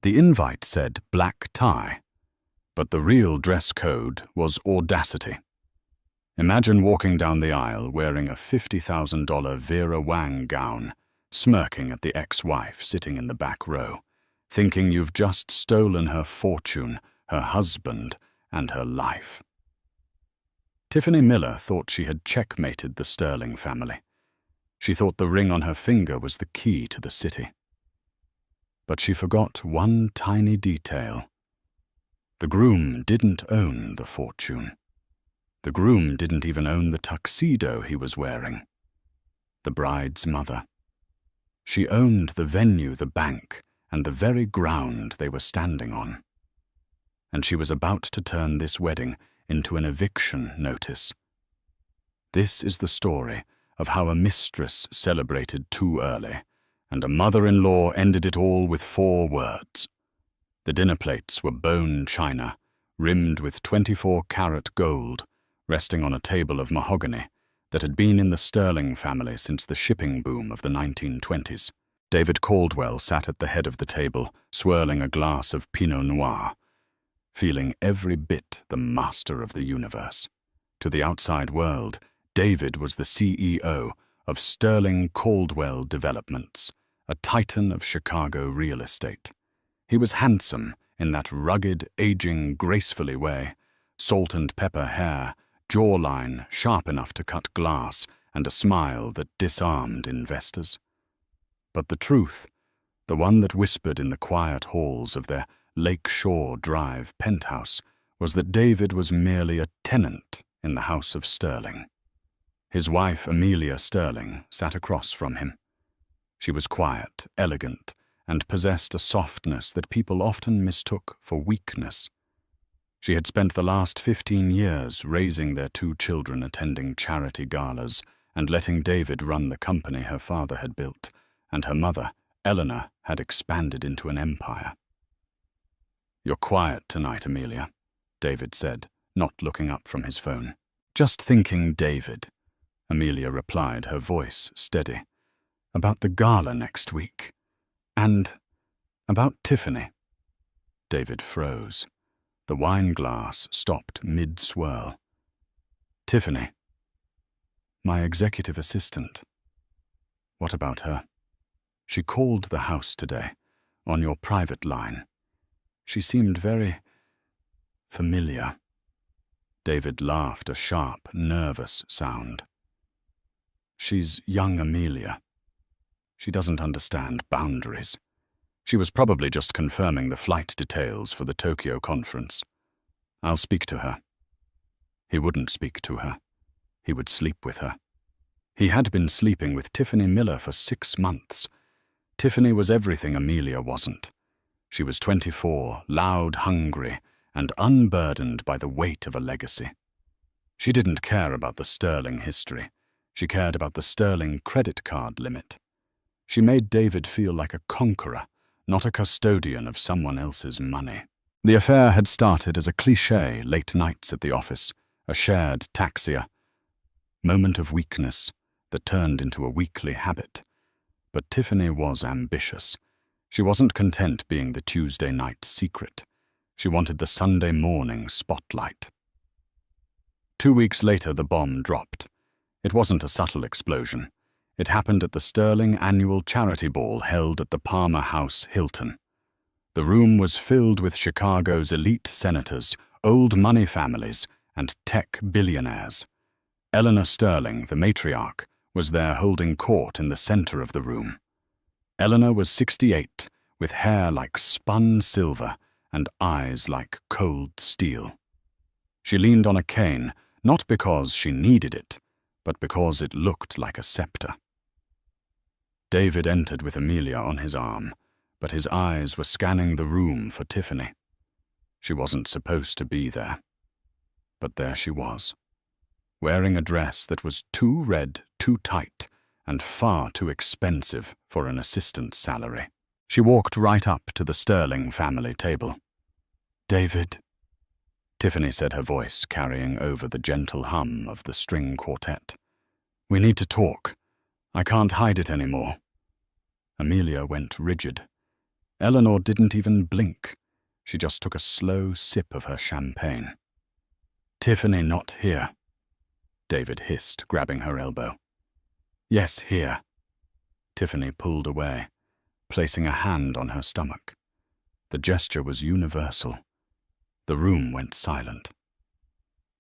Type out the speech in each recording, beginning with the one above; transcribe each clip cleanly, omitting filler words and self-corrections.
The invite said black tie, but the real dress code was audacity. Imagine walking down the aisle wearing a $50,000 Vera Wang gown, smirking at the ex-wife sitting in the back row, thinking you've just stolen her fortune, her husband, and her life. Tiffany Miller thought she had checkmated the Sterling family. She thought the ring on her finger was the key to the city. But she forgot one tiny detail. The groom didn't own the fortune. The groom didn't even own the tuxedo he was wearing. The bride's mother. She owned the venue, the bank, and the very ground they were standing on. And she was about to turn this wedding into an eviction notice. This is the story of how a mistress celebrated too early, and a mother-in-law ended it all with 4 words. The dinner plates were bone china, rimmed with 24-carat gold, resting on a table of mahogany that had been in the Sterling family since the shipping boom of the 1920s. David Caldwell sat at the head of the table, swirling a glass of Pinot Noir, feeling every bit the master of the universe. To the outside world, David was the CEO of Sterling Caldwell Developments, a titan of Chicago real estate. He was handsome in that rugged, aging, gracefully way, salt and pepper hair, jawline sharp enough to cut glass, and a smile that disarmed investors. But the truth, the one that whispered in the quiet halls of their Lake Shore Drive penthouse, was that David was merely a tenant in the House of Sterling. His wife, Amelia Sterling, sat across from him. She was quiet, elegant, and possessed a softness that people often mistook for weakness. She had spent the last 15 years raising their 2 children, attending charity galas, and letting David run the company her father had built, and her mother, Eleanor, had expanded into an empire. "You're quiet tonight, Amelia," David said, not looking up from his phone. "Just thinking, David," Amelia replied, her voice steady, "about the gala next week. And about Tiffany." David froze. The wine glass stopped mid-swirl. "Tiffany, my executive assistant. What about her? She called the house today, on your private line. She seemed very familiar." David laughed, a sharp, nervous sound. "She's young Amelia. She doesn't understand boundaries. She was probably just confirming the flight details for the Tokyo conference. I'll speak to her." He wouldn't speak to her. He would sleep with her. He had been sleeping with Tiffany Miller for 6 months. Tiffany was everything Amelia wasn't. She was 24, loud, hungry, and unburdened by the weight of a legacy. She didn't care about the Sterling history. She cared about the Sterling credit card limit. She made David feel like a conqueror, not a custodian of someone else's money. The affair had started as a cliché, late nights at the office, a shared taxia, moment of weakness that turned into a weekly habit. But Tiffany was ambitious. She wasn't content being the Tuesday night secret. She wanted the Sunday morning spotlight. 2 weeks later, the bomb dropped. It wasn't a subtle explosion. It happened at the Sterling annual charity ball held at the Palmer House Hilton. The room was filled with Chicago's elite senators, old money families, and tech billionaires. Eleanor Sterling, the matriarch, was there holding court in the center of the room. Eleanor was 68, with hair like spun silver and eyes like cold steel. She leaned on a cane, not because she needed it, but because it looked like a scepter. David entered with Amelia on his arm, but his eyes were scanning the room for Tiffany. She wasn't supposed to be there. But there she was, wearing a dress that was too red, too tight, and far too expensive for an assistant's salary. She walked right up to the Sterling family table. "David," Tiffany said, her voice carrying over the gentle hum of the string quartet. "We need to talk. I can't hide it anymore." Amelia went rigid. Eleanor didn't even blink. She just took a slow sip of her champagne. "Tiffany not here," David hissed, grabbing her elbow. "Yes, here." Tiffany pulled away, placing a hand on her stomach. The gesture was universal. The room went silent.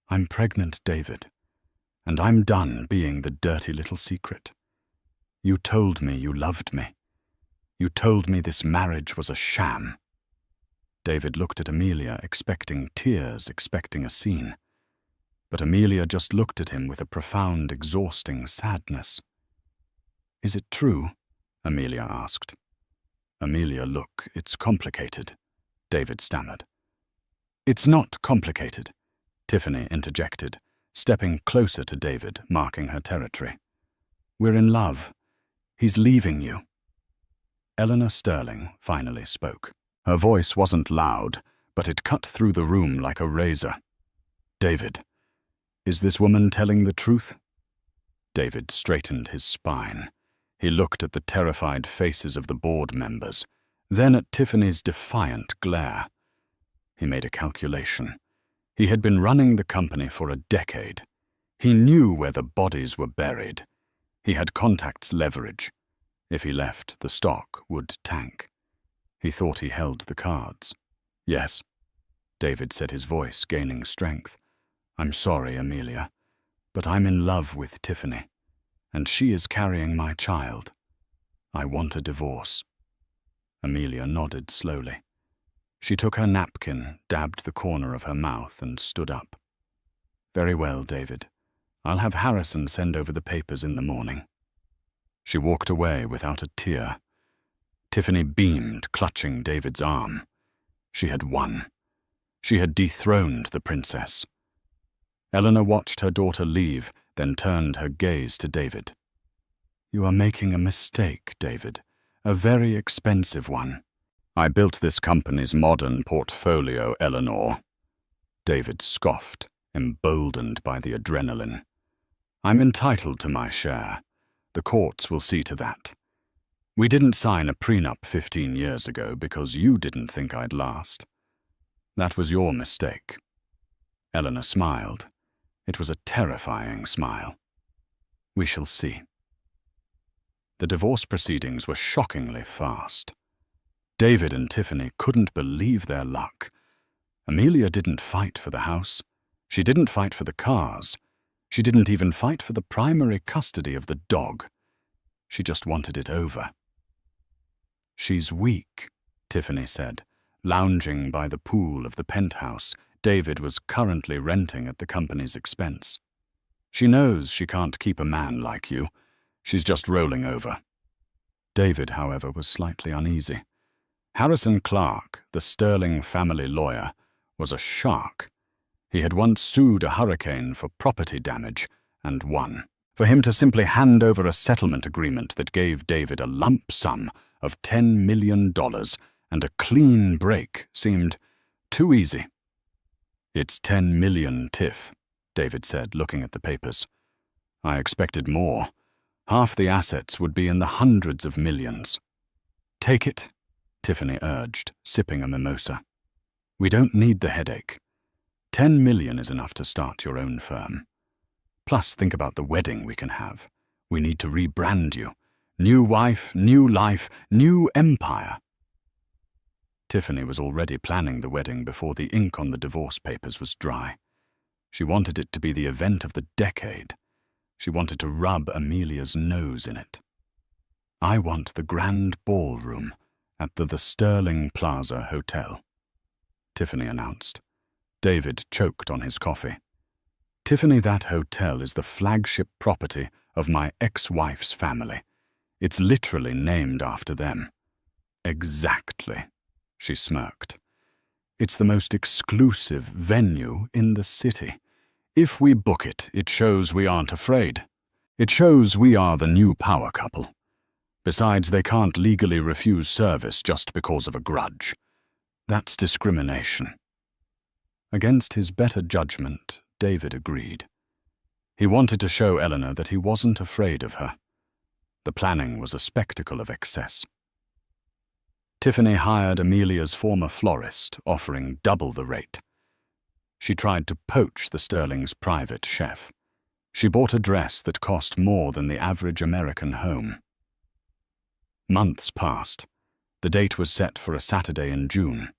"I'm pregnant, David, and I'm done being the dirty little secret. You told me you loved me. You told me this marriage was a sham." David looked at Amelia, expecting tears, expecting a scene. But Amelia just looked at him with a profound, exhausting sadness. "Is it true?" Amelia asked. "Amelia, look, it's complicated," David stammered. "It's not complicated," Tiffany interjected, stepping closer to David, marking her territory. "We're in love. He's leaving you." Eleanor Sterling finally spoke. Her voice wasn't loud, but it cut through the room like a razor. "David, is this woman telling the truth?" David straightened his spine. He looked at the terrified faces of the board members, then at Tiffany's defiant glare. He made a calculation. He had been running the company for a decade. He knew where the bodies were buried. He had contacts leverage. If he left, the stock would tank. He thought he held the cards. "Yes," David said, his voice gaining strength. "I'm sorry, Amelia, but I'm in love with Tiffany, and she is carrying my child. I want a divorce." Amelia nodded slowly. She took her napkin, dabbed the corner of her mouth, and stood up. "Very well, David. I'll have Harrison send over the papers in the morning." She walked away without a tear. Tiffany beamed, clutching David's arm. She had won. She had dethroned the princess. Eleanor watched her daughter leave, then turned her gaze to David. "You are making a mistake, David, a very expensive one." "I built this company's modern portfolio, Eleanor." David scoffed, emboldened by the adrenaline. "I'm entitled to my share. The courts will see to that. We didn't sign a prenup 15 years ago because you didn't think I'd last. That was your mistake." Eleanor smiled. It was a terrifying smile. "We shall see." The divorce proceedings were shockingly fast. David and Tiffany couldn't believe their luck. Amelia didn't fight for the house. She didn't fight for the cars. She didn't even fight for the primary custody of the dog. She just wanted it over. "She's weak," Tiffany said, lounging by the pool of the penthouse David was currently renting at the company's expense. "She knows she can't keep a man like you. She's just rolling over." David, however, was slightly uneasy. Harrison Clark, the Sterling family lawyer, was a shark. He had once sued a hurricane for property damage and won. For him to simply hand over a settlement agreement that gave David a lump sum of $10 million and a clean break seemed too easy. "It's 10 million, Tiff," David said, looking at the papers. "I expected more. Half the assets would be in the hundreds of millions." "Take it," Tiffany urged, sipping a mimosa. "We don't need the headache. 10 million is enough to start your own firm. Plus, think about the wedding we can have. We need to rebrand you. New wife, new life, new empire." Tiffany was already planning the wedding before the ink on the divorce papers was dry. She wanted it to be the event of the decade. She wanted to rub Amelia's nose in it. "I want the grand ballroom at the Sterling Plaza Hotel," Tiffany announced. David choked on his coffee. "Tiffany, that hotel is the flagship property of my ex-wife's family. It's literally named after them." "Exactly," she smirked. "It's the most exclusive venue in the city. If we book it, it shows we aren't afraid. It shows we are the new power couple. Besides, they can't legally refuse service just because of a grudge. That's discrimination." Against his better judgment, David agreed. He wanted to show Eleanor that he wasn't afraid of her. The planning was a spectacle of excess. Tiffany hired Amelia's former florist, offering double the rate. She tried to poach the Sterling's private chef. She bought a dress that cost more than the average American home. Months passed. The date was set for a Saturday in June.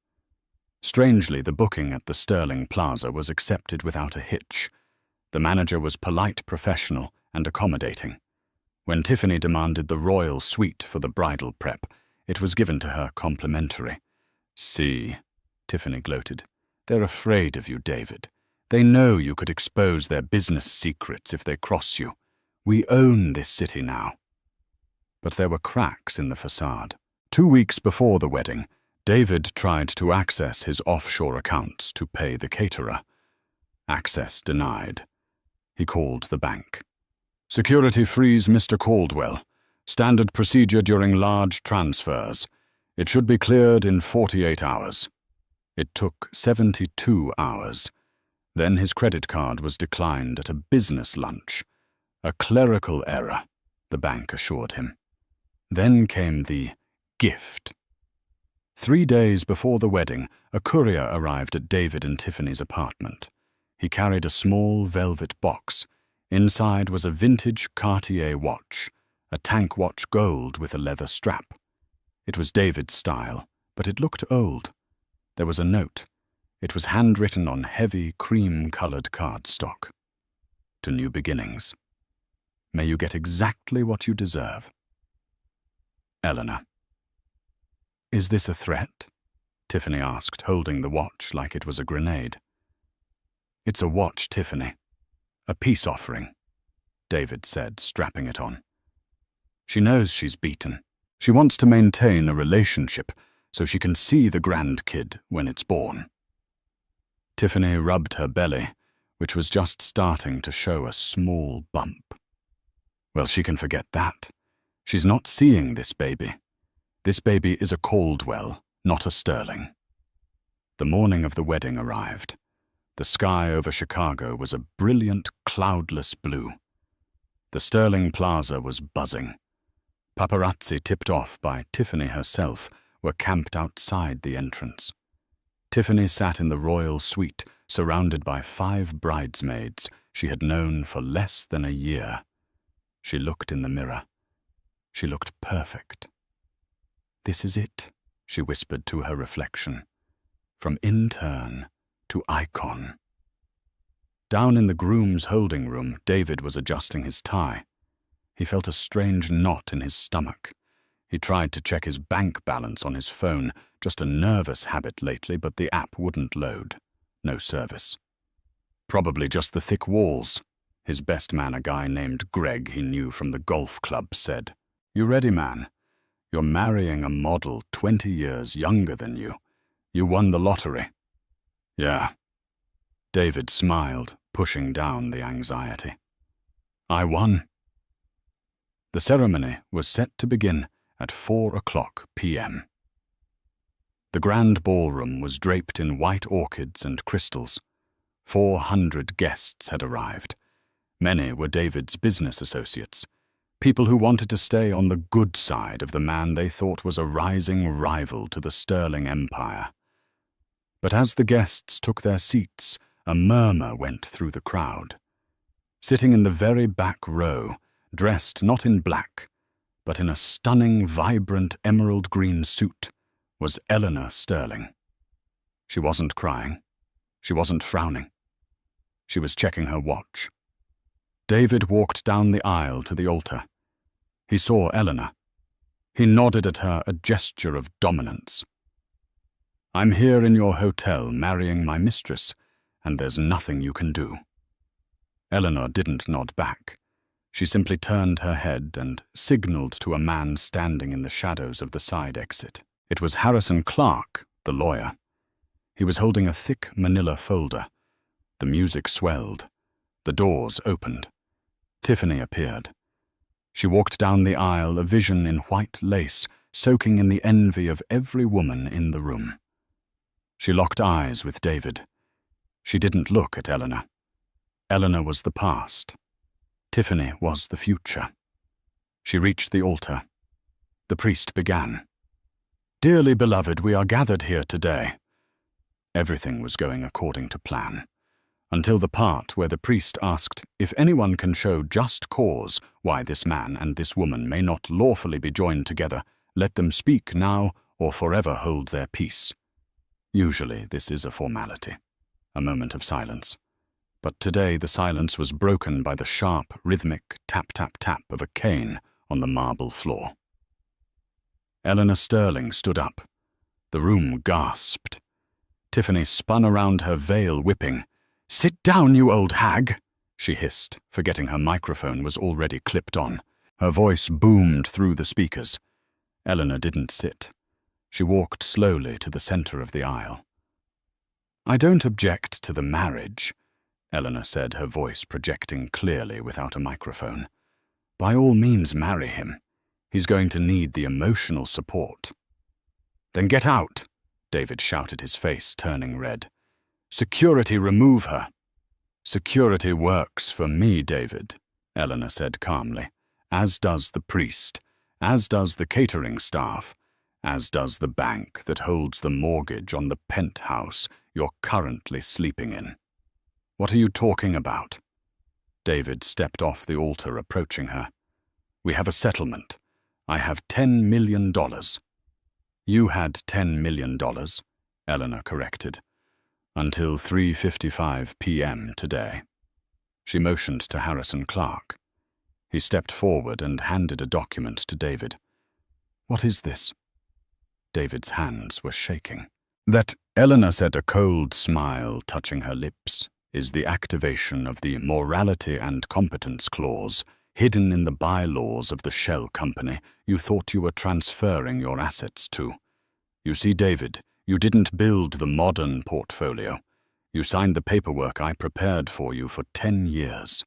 Strangely, the booking at the Sterling Plaza was accepted without a hitch. The manager was polite, professional, and accommodating. When Tiffany demanded the royal suite for the bridal prep, it was given to her complimentary. "See," Tiffany gloated, "they're afraid of you, David. They know you could expose their business secrets if they cross you. We own this city now." But there were cracks in the facade. 2 weeks before the wedding, David tried to access his offshore accounts to pay the caterer. Access denied. He called the bank. "Security freeze Mr. Caldwell. Standard procedure during large transfers. It should be cleared in 48 hours. It took 72 hours. Then his credit card was declined at a business lunch. "A clerical error," the bank assured him. Then came the gift. 3 days before the wedding, a courier arrived at David and Tiffany's apartment. He carried a small velvet box. Inside was a vintage Cartier watch, a tank watch gold with a leather strap. It was David's style, but it looked old. There was a note. It was handwritten on heavy, cream-colored cardstock. "To new beginnings. May you get exactly what you deserve. Eleanor." "Is this a threat?" Tiffany asked, holding the watch like it was a grenade. "It's a watch, Tiffany. A peace offering," David said, strapping it on. "She knows she's beaten. She wants to maintain a relationship so she can see the grandkid when it's born." Tiffany rubbed her belly, which was just starting to show a small bump. "Well, she can forget that. She's not seeing this baby. This baby is a Caldwell, not a Sterling." The morning of the wedding arrived. The sky over Chicago was a brilliant, cloudless blue. The Sterling Plaza was buzzing. Paparazzi, tipped off by Tiffany herself, were camped outside the entrance. Tiffany sat in the royal suite, surrounded by 5 bridesmaids she had known for less than a year. She looked in the mirror. She looked perfect. "This is it," she whispered to her reflection. "From intern to icon." Down in the groom's holding room, David was adjusting his tie. He felt a strange knot in his stomach. He tried to check his bank balance on his phone, just a nervous habit lately, but the app wouldn't load. No service. Probably just the thick walls. His best man, a guy named Greg he knew from the golf club, said, "You ready, man? You're marrying a model 20 years younger than you. You won the lottery." "Yeah." David smiled, pushing down the anxiety. "I won." The ceremony was set to begin at 4:00 p.m. The grand ballroom was draped in white orchids and crystals. 400 guests had arrived. Many were David's business associates, people who wanted to stay on the good side of the man they thought was a rising rival to the Sterling Empire. But as the guests took their seats, a murmur went through the crowd. Sitting in the very back row, dressed not in black, but in a stunning, vibrant emerald green suit, was Eleanor Sterling. She wasn't crying. She wasn't frowning. She was checking her watch. David walked down the aisle to the altar. He saw Eleanor. He nodded at her, a gesture of dominance. "I'm here in your hotel marrying my mistress, and there's nothing you can do." Eleanor didn't nod back. She simply turned her head and signaled to a man standing in the shadows of the side exit. It was Harrison Clark, the lawyer. He was holding a thick manila folder. The music swelled. The doors opened. Tiffany appeared. She walked down the aisle, a vision in white lace, soaking in the envy of every woman in the room. She locked eyes with David. She didn't look at Eleanor. Eleanor was the past. Tiffany was the future. She reached the altar. The priest began. Dearly beloved, we are gathered here today. Everything was going according to plan, until the part where the priest asked if anyone can show just cause why this man and this woman may not lawfully be joined together, let them speak now or forever hold their peace. Usually this is a formality, a moment of silence. But today the silence was broken by the sharp, rhythmic tap-tap-tap of a cane on the marble floor. Eleanor Sterling stood up. The room gasped. Tiffany spun around her veil, whipping. "Sit down, you old hag," she hissed, forgetting her microphone was already clipped on. Her voice boomed through the speakers. Eleanor didn't sit. She walked slowly to the center of the aisle. "I don't object to the marriage," Eleanor said, her voice projecting clearly without a microphone. "By all means, marry him. He's going to need the emotional support." "Then get out," David shouted, his face turning red. "Security, remove her." "Security works for me, David," Eleanor said calmly, "as does the priest, as does the catering staff, as does the bank that holds the mortgage on the penthouse you're currently sleeping in. What are you talking about?" David stepped off the altar, approaching her. "We have a settlement. I have $10 million. "You had $10 million, Eleanor corrected, "until 3:55 p.m. today." She motioned to Harrison Clark. He stepped forward and handed a document to David. "What is this?" David's hands were shaking. "That," Eleanor said, a cold smile touching her lips, "is the activation of the morality and competence clause hidden in the bylaws of the shell company you thought you were transferring your assets to. You see, David, you didn't build the modern portfolio. You signed the paperwork I prepared for you for 10 years.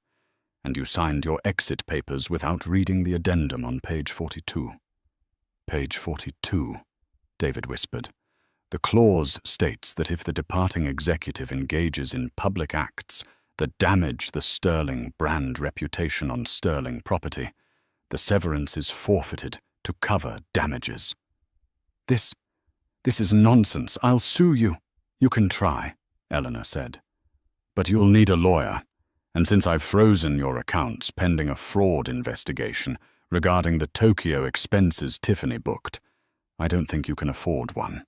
And you signed your exit papers without reading the addendum on page 42. "Page 42, David whispered. "The clause states that if the departing executive engages in public acts that damage the Sterling brand reputation on Sterling property, the severance is forfeited to cover damages." This is nonsense. I'll sue you." "You can try," Eleanor said. "But you'll need a lawyer, and since I've frozen your accounts pending a fraud investigation regarding the Tokyo expenses Tiffany booked, I don't think you can afford one."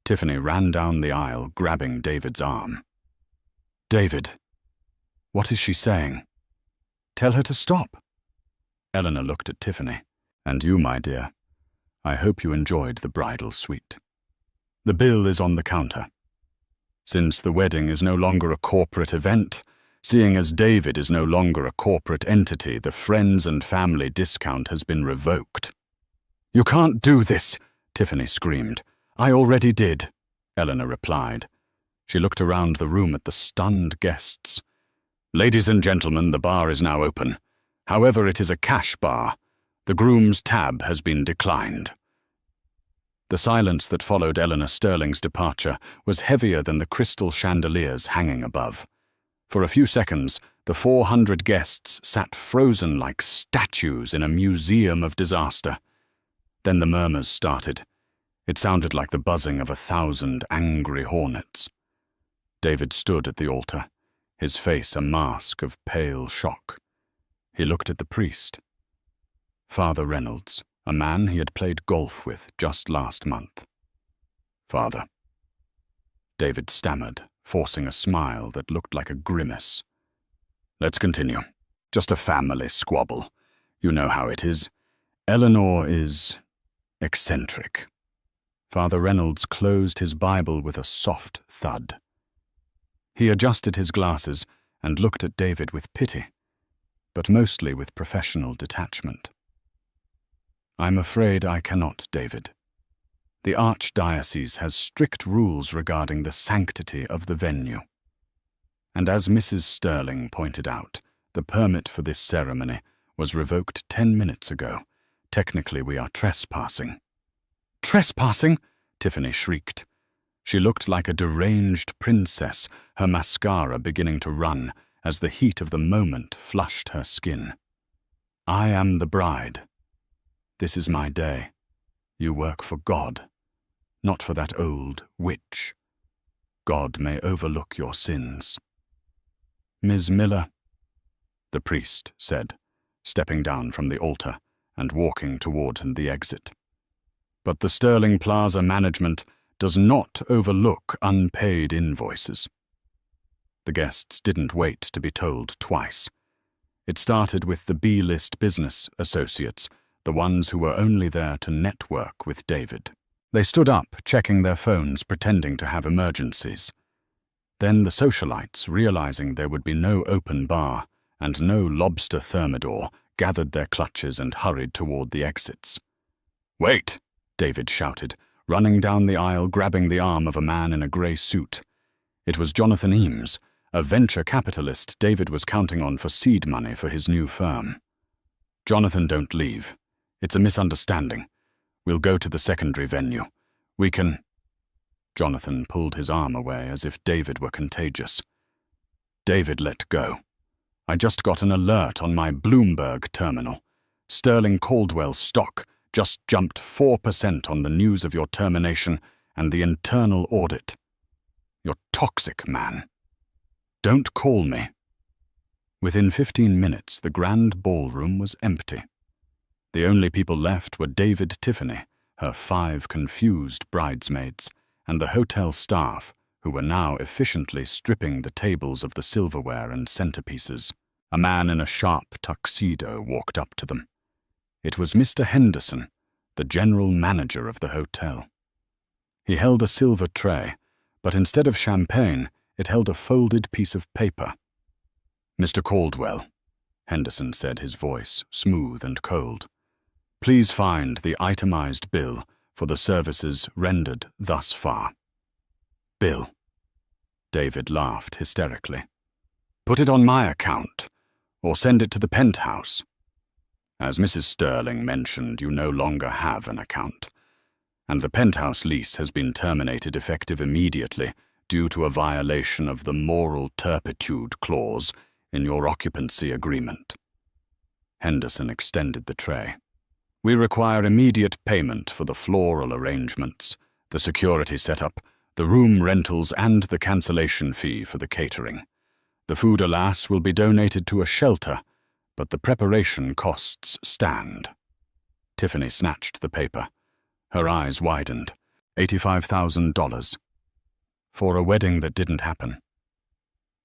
Tiffany ran down the aisle, grabbing David's arm. "David, what is she saying?" "Tell her to stop." Eleanor looked at Tiffany. "And you, my dear, I hope you enjoyed the bridal suite. The bill is on the counter. Since the wedding is no longer a corporate event, seeing as David is no longer a corporate entity, the friends and family discount has been revoked." "You can't do this," Tiffany screamed. "I already did," Eleanor replied. She looked around the room at the stunned guests. "Ladies and gentlemen, the bar is now open. However, it is a cash bar. The groom's tab has been declined." The silence that followed Eleanor Sterling's departure was heavier than the crystal chandeliers hanging above. For a few seconds, the 400 guests sat frozen like statues in a museum of disaster. Then the murmurs started. It sounded like the buzzing of 1,000 angry hornets. David stood at the altar, his face a mask of pale shock. He looked at the priest. Father Reynolds, a man he had played golf with just last month. "Father." David stammered, forcing a smile that looked like a grimace. "Let's continue. Just a family squabble. You know how it is. Eleanor is eccentric." Father Reynolds closed his Bible with a soft thud. He adjusted his glasses and looked at David with pity, but mostly with professional detachment. "I'm afraid I cannot, David. The Archdiocese has strict rules regarding the sanctity of the venue. And as Mrs. Sterling pointed out, the permit for this ceremony was revoked 10 minutes ago. Technically, we are trespassing." "Trespassing?" Tiffany shrieked. She looked like a deranged princess, her mascara beginning to run as the heat of the moment flushed her skin. "I am the bride. This is my day. You work for God, not for that old witch. God may overlook your sins." "Ms. Miller," the priest said, stepping down from the altar and walking toward the exit. "But the Sterling Plaza management does not overlook unpaid invoices." The guests didn't wait to be told twice. It started with the B-list business associates, the ones who were only there to network with David. They stood up, checking their phones, pretending to have emergencies. Then the socialites, realizing there would be no open bar and no lobster thermidor, gathered their clutches and hurried toward the exits. "Wait!" David shouted, running down the aisle, grabbing the arm of a man in a grey suit. It was Jonathan Eames, a venture capitalist David was counting on for seed money for his new firm. "Jonathan, don't leave. It's a misunderstanding. We'll go to the secondary venue. We can—" Jonathan pulled his arm away as if David were contagious. "David, let go. I just got an alert on my Bloomberg terminal. Sterling Caldwell stock just jumped 4% on the news of your termination and the internal audit. You're toxic, man. Don't call me." Within 15 minutes, the grand ballroom was empty. The only people left were David Tiffany, her 5 confused bridesmaids, and the hotel staff, who were now efficiently stripping the tables of the silverware and centerpieces. A man in a sharp tuxedo walked up to them. It was Mr. Henderson, the general manager of the hotel. He held a silver tray, but instead of champagne, it held a folded piece of paper. "Mr. Caldwell," Henderson said, his voice smooth and cold, "please find the itemized bill for the services rendered thus far." "Bill?" David laughed hysterically. "Put it on my account, or send it to the penthouse. As Mrs. Sterling mentioned, you no longer have an account, and the penthouse lease has been terminated effective immediately due to a violation of the moral turpitude clause in your occupancy agreement." Henderson extended the tray. "We require immediate payment for the floral arrangements, the security setup, the room rentals, and the cancellation fee for the catering. The food, alas, will be donated to a shelter, but the preparation costs stand." Tiffany snatched the paper. Her eyes widened. $85,000. "For a wedding that didn't happen."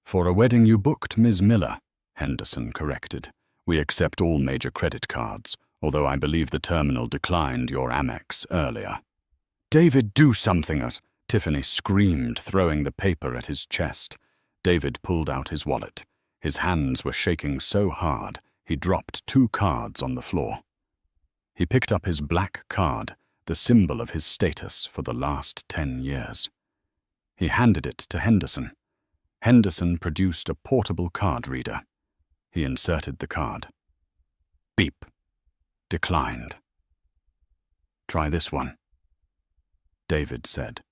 "For a wedding you booked, Ms. Miller," Henderson corrected. "We accept all major credit cards, although I believe the terminal declined your Amex earlier." "David, do something!" Tiffany screamed, throwing the paper at his chest. David pulled out his wallet. His hands were shaking so hard, he dropped 2 cards on the floor. He picked up his black card, the symbol of his status for the last 10 years. He handed it to Henderson. Henderson produced a portable card reader. He inserted the card. Beep. Declined. "Try this one," David said,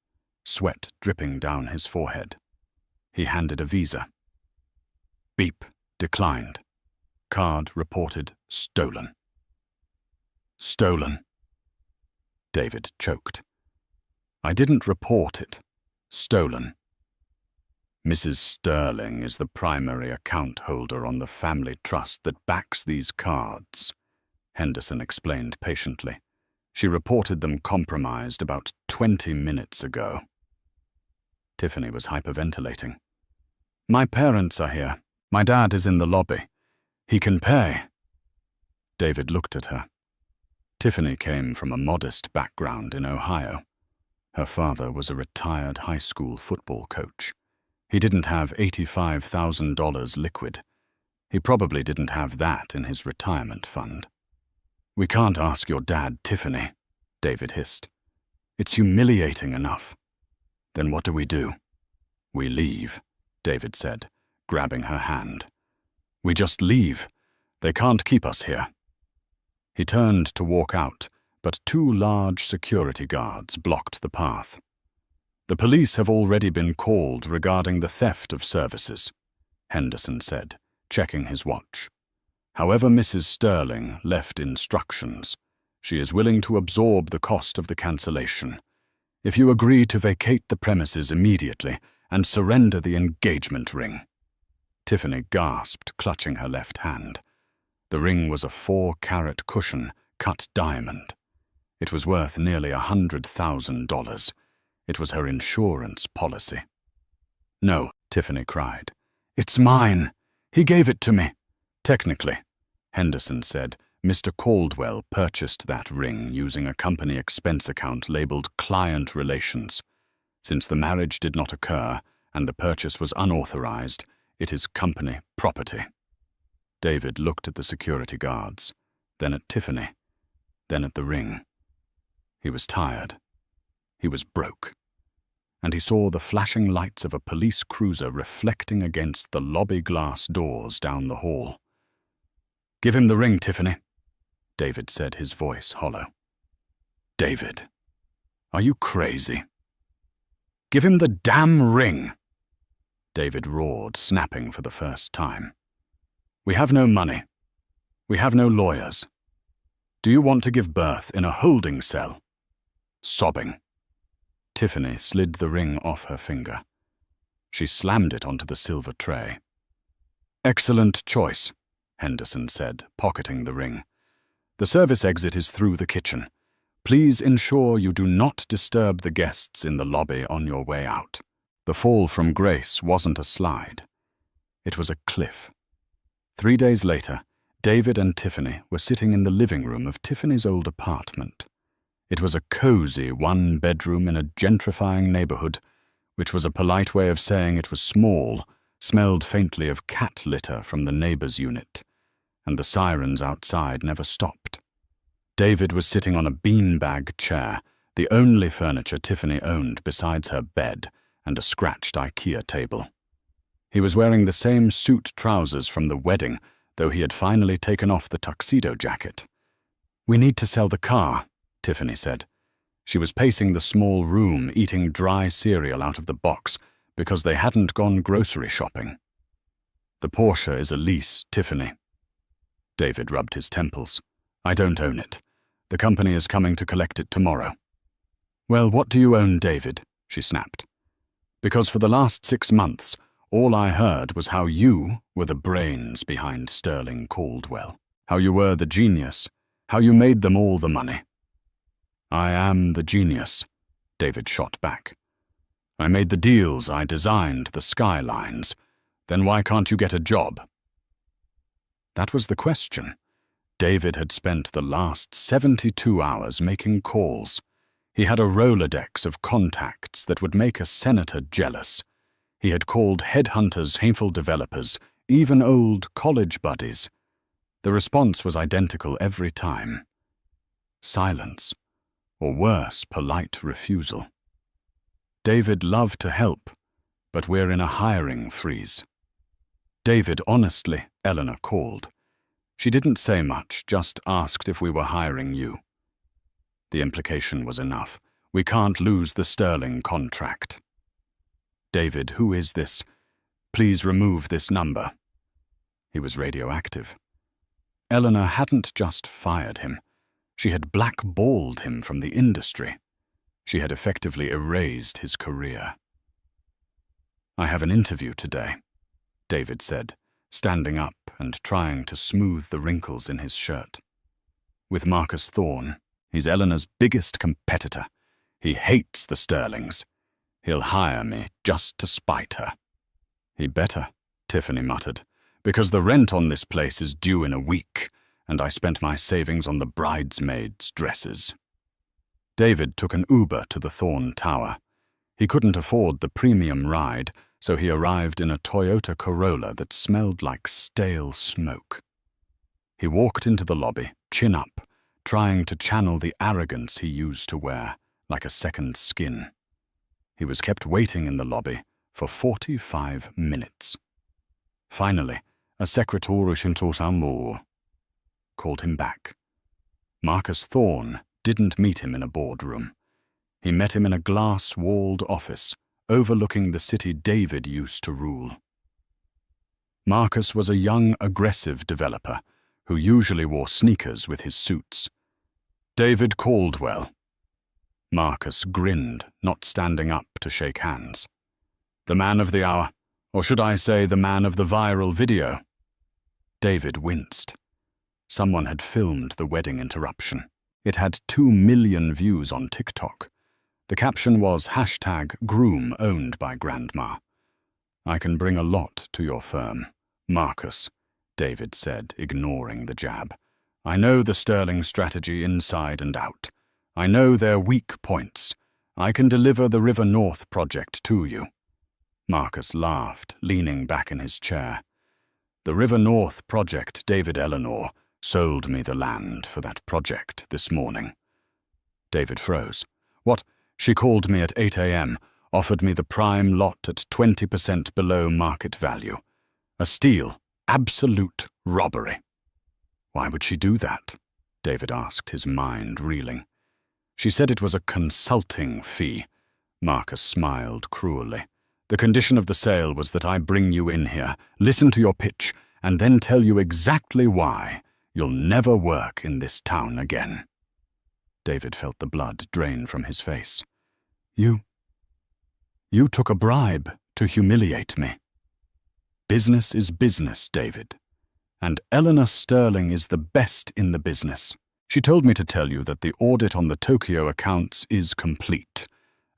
sweat dripping down his forehead. He handed a visa. Beep. Declined. Card reported stolen. "Stolen," David choked. "I didn't report it. Stolen. Mrs. Sterling is the primary account holder on the family trust that backs these cards," Henderson explained patiently. "She reported them compromised about 20 minutes ago." Tiffany was hyperventilating. "My parents are here. My dad is in the lobby. He can pay." David looked at her. Tiffany came from a modest background in Ohio. Her father was a retired high school football coach. He didn't have $85,000 liquid. He probably didn't have that in his retirement fund. "We can't ask your dad, Tiffany," David hissed. "It's humiliating enough." "Then what do? "We leave," David said, grabbing her hand. "We just leave. They can't keep us here." He turned to walk out, but 2 large security guards blocked the path. "The police have already been called regarding the theft of services," Henderson said, checking his watch. "However, Mrs. Sterling left instructions. She is willing to absorb the cost of the cancellation. If you agree to vacate the premises immediately and surrender the engagement ring." Tiffany gasped, clutching her left hand. The ring was a 4-carat cushion, cut diamond. It was worth nearly $100,000. It was her insurance policy. "No," Tiffany cried. "It's mine. He gave it to me." "Technically," Henderson said, "Mr. Caldwell purchased that ring using a company expense account labeled Client Relations. Since the marriage did not occur and the purchase was unauthorized, it is company property." David looked at the security guards, then at Tiffany, then at the ring. He was tired. He was broke. And he saw the flashing lights of a police cruiser reflecting against the lobby glass doors down the hall. "Give him the ring, Tiffany," David said, his voice hollow. "David, are you crazy?" "Give him the damn ring!" David roared, snapping for the first time. "We have no money. We have no lawyers. Do you want to give birth in a holding cell?" Sobbing, Tiffany slid the ring off her finger. She slammed it onto the silver tray. "Excellent choice," Henderson said, pocketing the ring. "The service exit is through the kitchen. Please ensure you do not disturb the guests in the lobby on your way out." The fall from grace wasn't a slide. It was a cliff. 3 days later, David and Tiffany were sitting in the living room of Tiffany's old apartment. It was a cozy 1-bedroom in a gentrifying neighborhood, which was a polite way of saying it was small, smelled faintly of cat litter from the neighbor's unit, and the sirens outside never stopped. David was sitting on a beanbag chair, the only furniture Tiffany owned besides her bed and a scratched IKEA table. He was wearing the same suit trousers from the wedding, though he had finally taken off the tuxedo jacket. "We need to sell the car," Tiffany said. She was pacing the small room, eating dry cereal out of the box because they hadn't gone grocery shopping. "The Porsche is a lease, Tiffany." David rubbed his temples. "I don't own it. The company is coming to collect it tomorrow." "Well, what do you own, David?" she snapped. "Because for the last 6 months, all I heard was how you were the brains behind Sterling Caldwell, how you were the genius, how you made them all the money." "I am the genius," David shot back. "I made the deals, I designed the skylines. Then why can't you get a job?" That was the question. David had spent the last 72 hours making calls. He had a Rolodex of contacts that would make a senator jealous. He had called headhunters, hateful developers, even old college buddies. The response was identical every time. Silence, or worse, polite refusal. "David loved to help, but we're in a hiring freeze." "David, honestly," Eleanor called. She didn't say much, just asked if we were hiring you. The implication was enough. "We can't lose the Sterling contract." "David, who is this? Please remove this number." He was radioactive. Eleanor hadn't just fired him. She had blackballed him from the industry. She had effectively erased his career. "I have an interview today," David said, standing up and trying to smooth the wrinkles in his shirt. "With Marcus Thorne. He's Eleanor's biggest competitor. He hates the Sterlings. He'll hire me just to spite her." "He better," Tiffany muttered, "because the rent on this place is due in a week, and I spent my savings on the bridesmaids' dresses." David took an Uber to the Thorne Tower. He couldn't afford the premium ride, so he arrived in a Toyota Corolla that smelled like stale smoke. He walked into the lobby, chin up, trying to channel the arrogance he used to wear, like a second skin. He was kept waiting in the lobby for 45 minutes. Finally, a secretary called him back. Marcus Thorne didn't meet him in a boardroom. He met him in a glass-walled office overlooking the city David used to rule. Marcus was a young, aggressive developer who usually wore sneakers with his suits. David Caldwell. Marcus grinned, not standing up to shake hands. The man of the hour, or should I say the man of the viral video? David winced. Someone had filmed the wedding interruption. It had 2 million views on TikTok. The caption was #groom owned by Grandma. I can bring a lot to your firm, Marcus, David said, ignoring the jab. I know the Sterling strategy inside and out. I know their weak points. I can deliver the River North project to you. Marcus laughed, leaning back in his chair. The River North project, David Eleanor, sold me the land for that project this morning. David froze. What? She called me at 8 a.m., offered me the prime lot at 20% below market value. A steal. Absolute robbery. Why would she do that? David asked, his mind reeling. She said it was a consulting fee. Marcus smiled cruelly. The condition of the sale was that I bring you in here, listen to your pitch, and then tell you exactly why you'll never work in this town again. David felt the blood drain from his face. You took a bribe to humiliate me. Business is business, David. And Eleanor Sterling is the best in the business. She told me to tell you that the audit on the Tokyo accounts is complete,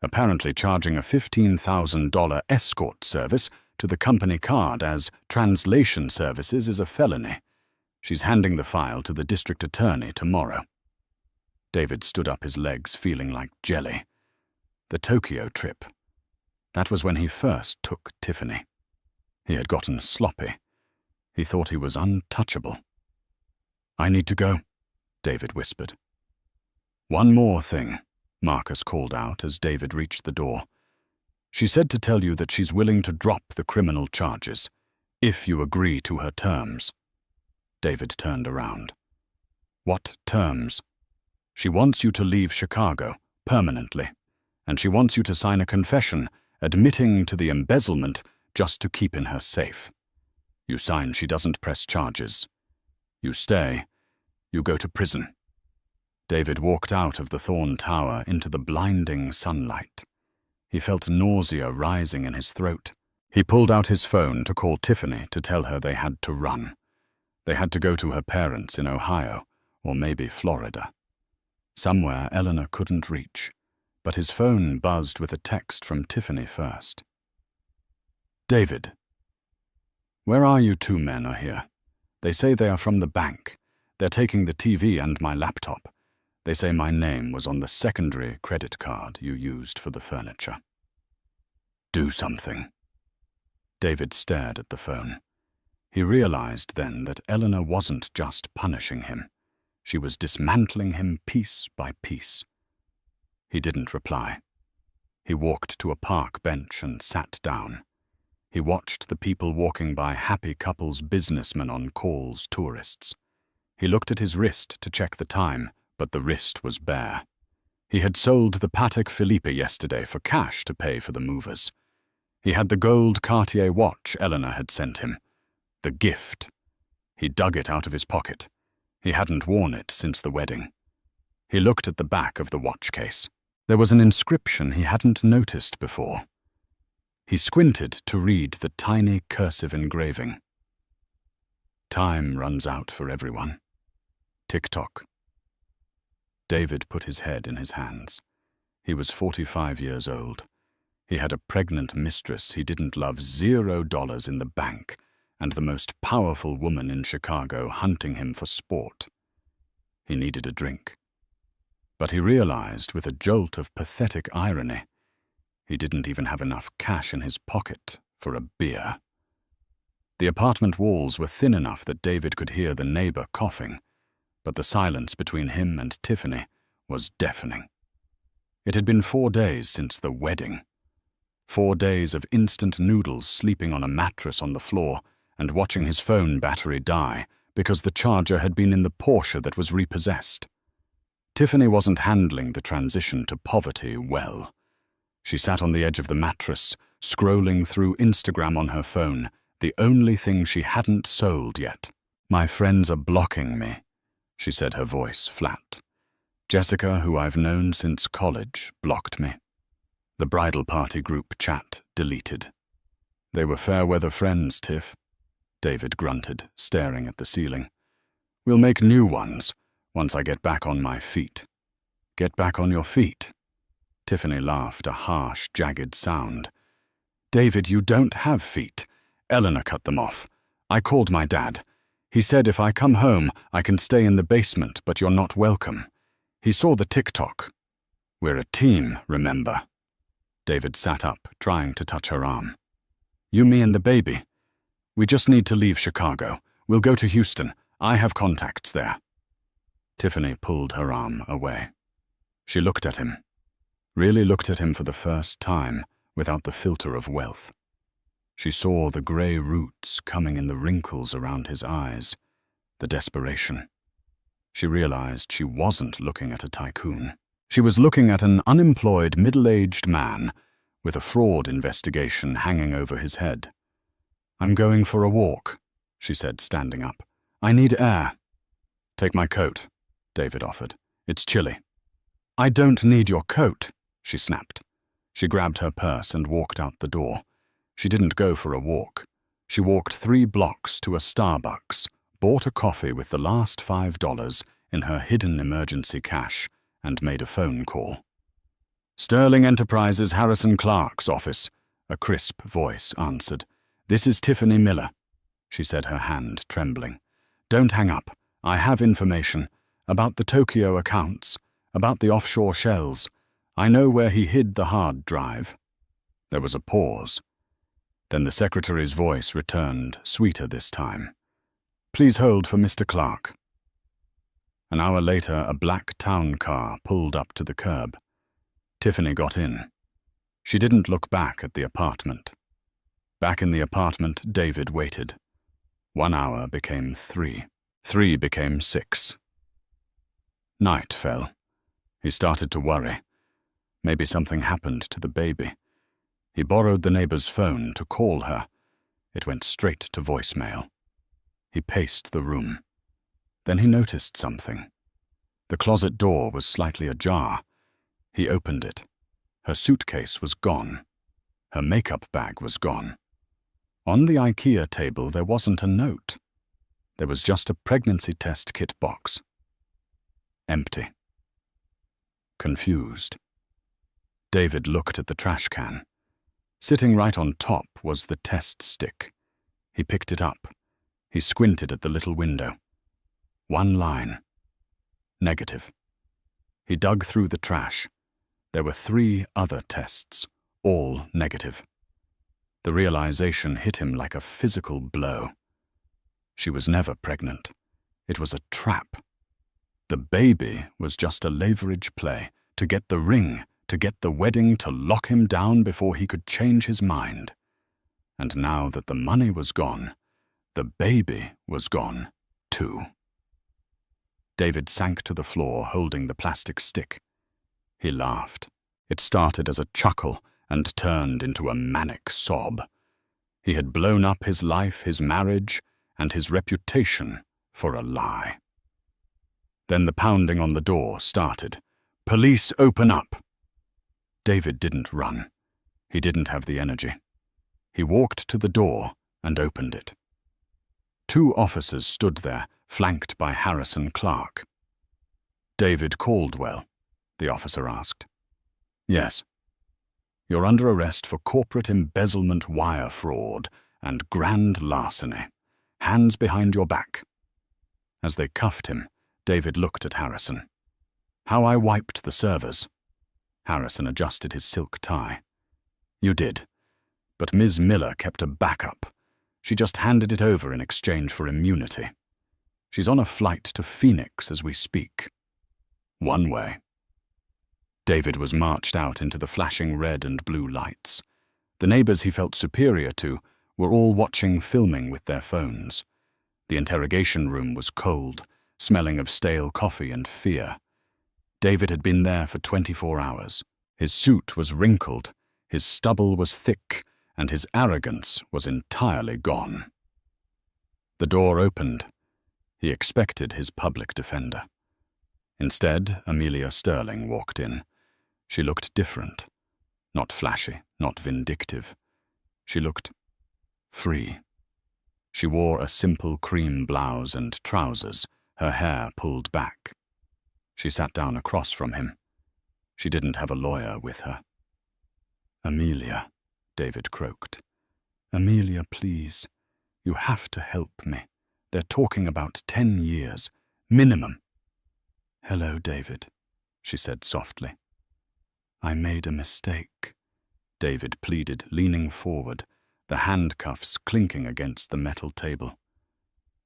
apparently charging a $15,000 escort service to the company card as translation services is a felony. She's handing the file to the district attorney tomorrow. David stood up, his legs feeling like jelly. The Tokyo trip. That was when he first took Tiffany. He had gotten sloppy. He thought he was untouchable. I need to go, David whispered. One more thing, Marcus called out as David reached the door. She said to tell you that she's willing to drop the criminal charges, if you agree to her terms. David turned around. What terms? She wants you to leave Chicago, permanently, and she wants you to sign a confession admitting to the embezzlement just to keep in her safe. You sign she doesn't press charges. You stay. You go to prison. David walked out of the Thorn Tower into the blinding sunlight. He felt nausea rising in his throat. He pulled out his phone to call Tiffany to tell her they had to run. They had to go to her parents in Ohio, or maybe Florida. Somewhere Eleanor couldn't reach, but his phone buzzed with a text from Tiffany first. David. Where are you two men are here? They say they are from the bank. They're taking the TV and my laptop. They say my name was on the secondary credit card you used for the furniture. Do something. David stared at the phone. He realized then that Eleanor wasn't just punishing him. She was dismantling him piece by piece. He didn't reply. He walked to a park bench and sat down. He watched the people walking by, happy couples, businessmen on calls, tourists. He looked at his wrist to check the time, but the wrist was bare. He had sold the Patek Philippe yesterday for cash to pay for the movers. He had the gold Cartier watch Eleanor had sent him. The gift. He dug it out of his pocket. He hadn't worn it since the wedding. He looked at the back of the watch case. There was an inscription he hadn't noticed before. He squinted to read the tiny cursive engraving. Time runs out for everyone. Tick-tock. David put his head in his hands. He was 45 years old. He had a pregnant mistress he didn't love, $0 in the bank, and the most powerful woman in Chicago hunting him for sport. He needed a drink. But he realized, with a jolt of pathetic irony, he didn't even have enough cash in his pocket for a beer. The apartment walls were thin enough that David could hear the neighbor coughing, but the silence between him and Tiffany was deafening. It had been 4 days since the wedding. 4 days of instant noodles sleeping on a mattress on the floor and watching his phone battery die because the charger had been in the Porsche that was repossessed. Tiffany wasn't handling the transition to poverty well. She sat on the edge of the mattress, scrolling through Instagram on her phone, the only thing she hadn't sold yet. My friends are blocking me, she said, her voice flat. Jessica, who I've known since college, blocked me. The bridal party group chat deleted. They were fair-weather friends, Tiff. David grunted, staring at the ceiling. We'll make new ones, once I get back on my feet. Get back on your feet? Tiffany laughed, a harsh, jagged sound. David, you don't have feet. Eleanor cut them off. I called my dad. He said if I come home, I can stay in the basement, but you're not welcome. He saw the TikTok. We're a team, remember? David sat up, trying to touch her arm. You, me, and the baby. We just need to leave Chicago. We'll go to Houston. I have contacts there. Tiffany pulled her arm away. She looked at him. Really looked at him for the first time, without the filter of wealth. She saw the grey roots coming in the wrinkles around his eyes, the desperation. She realized she wasn't looking at a tycoon. She was looking at an unemployed, middle-aged man with a fraud investigation hanging over his head. I'm going for a walk, she said, standing up. I need air. Take my coat, David offered. It's chilly. I don't need your coat, she snapped. She grabbed her purse and walked out the door. She didn't go for a walk. She walked 3 blocks to a Starbucks, bought a coffee with the last $5 in her hidden emergency cash, and made a phone call. Sterling Enterprises Harrison Clark's office, a crisp voice answered. This is Tiffany Miller, she said, her hand trembling. Don't hang up. I have information about the Tokyo accounts, about the offshore shells. I know where he hid the hard drive. There was a pause. Then the secretary's voice returned, sweeter this time. Please hold for Mr. Clark. An hour later, a black town car pulled up to the curb. Tiffany got in. She didn't look back at the apartment. Back in the apartment, David waited. 1 hour became 3. 3 became 6. Night fell. He started to worry. Maybe something happened to the baby. He borrowed the neighbor's phone to call her. It went straight to voicemail. He paced the room. Then he noticed something. The closet door was slightly ajar. He opened it. Her suitcase was gone. Her makeup bag was gone. On the IKEA table, there wasn't a note. There was just a pregnancy test kit box. Empty. Confused. David looked at the trash can. Sitting right on top was the test stick. He picked it up. He squinted at the little window. 1 line. Negative. He dug through the trash. There were 3 other tests, all negative. The realization hit him like a physical blow. She was never pregnant. It was a trap. The baby was just a leverage play to get the ring, to get the wedding, to lock him down before he could change his mind. And now that the money was gone, the baby was gone, too. David sank to the floor, holding the plastic stick. He laughed. It started as a chuckle and turned into a manic sob. He had blown up his life, his marriage, and his reputation for a lie. Then the pounding on the door started. Police, open up! David didn't run. He didn't have the energy. He walked to the door and opened it. 2 officers stood there, flanked by Harrison Clark. David Caldwell, the officer asked. Yes. You're under arrest for corporate embezzlement, wire fraud, and grand larceny. Hands behind your back. As they cuffed him, David looked at Harrison. How I wiped the servers. Harrison adjusted his silk tie. You did. But Ms. Miller kept a backup. She just handed it over in exchange for immunity. She's on a flight to Phoenix as we speak. One way. David was marched out into the flashing red and blue lights. The neighbors he felt superior to were all watching filming with their phones. The interrogation room was cold, smelling of stale coffee and fear. David had been there for 24 hours. His suit was wrinkled, his stubble was thick, and his arrogance was entirely gone. The door opened. He expected his public defender. Instead, Amelia Sterling walked in. She looked different. Not flashy, not vindictive. She looked free. She wore a simple cream blouse and trousers, her hair pulled back. She sat down across from him. She didn't have a lawyer with her. "Amelia," David croaked. "Amelia, please. You have to help me. They're talking about 10 years. Minimum." "Hello, David," she said softly. "I made a mistake," David pleaded, leaning forward, the handcuffs clinking against the metal table.